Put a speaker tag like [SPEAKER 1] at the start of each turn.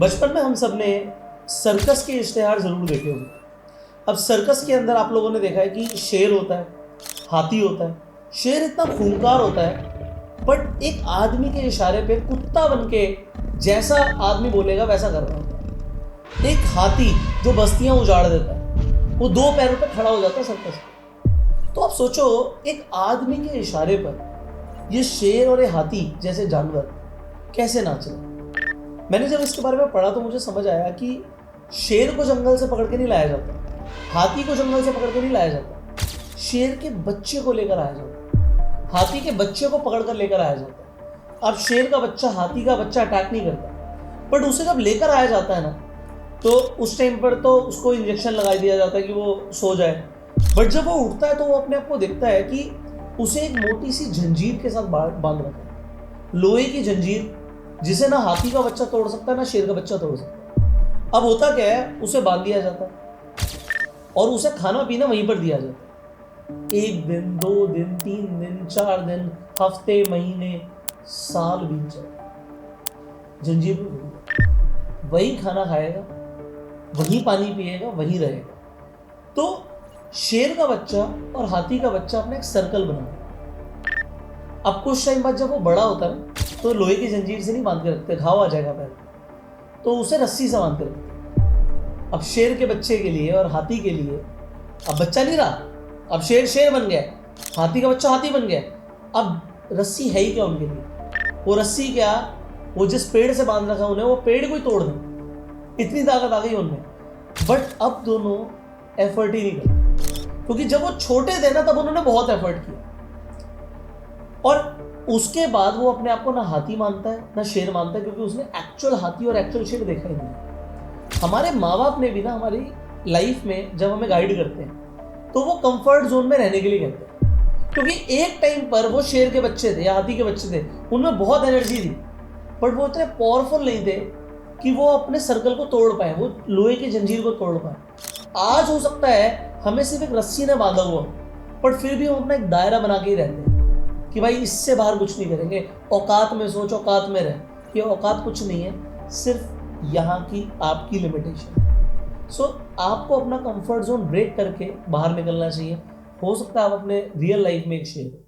[SPEAKER 1] बचपन में हम सब ने सर्कस के इश्तेहार जरूर देखे होंगे। अब सर्कस के अंदर आप लोगों ने देखा है कि शेर होता है, हाथी होता है। शेर इतना खूंखार होता है, बट एक आदमी के इशारे पे कुत्ता बन के जैसा आदमी बोलेगा वैसा कर रहा होता है। एक हाथी जो बस्तियां उजाड़ देता है, वो दो पैरों पर खड़ा हो जाता है सर्कस में। तो आप सोचो, एक आदमी के इशारे पर ये शेर और ये हाथी जैसे जानवर कैसे नाच रहे हैं। मैंने जब इसके बारे में पढ़ा तो मुझे समझ आया कि शेर को जंगल से पकड़ के नहीं लाया जाता, हाथी को जंगल से पकड़ के नहीं लाया जाता, शेर के बच्चे को लेकर आया जाता, हाथी के बच्चे को पकड़ कर लेकर आया जाता। अब शेर का बच्चा हाथी का बच्चा अटैक नहीं करता, बट उसे जब लेकर आया जाता है ना, तो उस टाइम पर तो उसको इंजेक्शन लगा दिया जाता है कि वो सो जाए। बट जब वो उठता है तो वो अपने आप को देखता है कि उसे एक मोटी सी जंजीर के साथ बांध रखा है, लोहे की जंजीर, जिसे ना हाथी का बच्चा तोड़ सकता है ना शेर का बच्चा तोड़ सकता है। अब होता क्या है, उसे बांध दिया जाता है और उसे खाना पीना वहीं पर दिया जाता है। 1 दिन, 2 दिन, 3 दिन, 4 दिन, हफ्ते, महीने, साल बीत जाए, जंजीर में वही खाना खाएगा, वही पानी पिएगा, वही रहेगा। तो शेर का बच्चा और हाथी का बच्चा अपना एक सर्कल बना। अब कुछ टाइम बाद जब वो बड़ा होता है तो लोहे की जंजीर से नहीं बांध के रखते, घाव आ जाएगा पैर, तो उसे रस्सी से बांध के रखते। अब शेर के बच्चे के लिए और हाथी के लिए अब बच्चा नहीं रहा, अब शेर शेर बन गया, हाथी का बच्चा हाथी बन गया। अब रस्सी है ही क्या उनके लिए? वो रस्सी क्या, वो जिस पेड़ से बांध रखा उन्हें, वो पेड़ को ही तोड़ दें, इतनी ताकत आ गई उनमें। बट अब दोनों एफर्ट ही नहीं करते, क्योंकि जब वो छोटे थे ना तब उन्होंने बहुत एफर्ट किया, और उसके बाद वो अपने आप को ना हाथी मानता है ना शेर मानता है, क्योंकि उसने एक्चुअल हाथी और एक्चुअल शेर देखा ही नहीं। हमारे माँ बाप ने भी ना हमारी लाइफ में जब हमें गाइड करते हैं तो वो कंफर्ट जोन में रहने के लिए कहते हैं, क्योंकि एक टाइम पर वो शेर के बच्चे थे या हाथी के बच्चे थे, उनमें बहुत एनर्जी थी, बट वो इतने पावरफुल नहीं थे कि वो अपने सर्कल को तोड़ पाए, वो लोहे की जंजीर को तोड़ पाए। आज हो सकता है हमें सिर्फ एक रस्सी ने बांधा हुआ, बट फिर भी हम अपना एक दायरा बना के ही रहते हैं कि भाई इससे बाहर कुछ नहीं करेंगे, औकात में सोच, औकात में रह। ये औकात कुछ नहीं है, सिर्फ यहाँ की आपकी लिमिटेशन। सो आपको अपना कंफर्ट जोन ब्रेक करके बाहर निकलना चाहिए। हो सकता है आप अपने रियल लाइफ में एक शेर हो।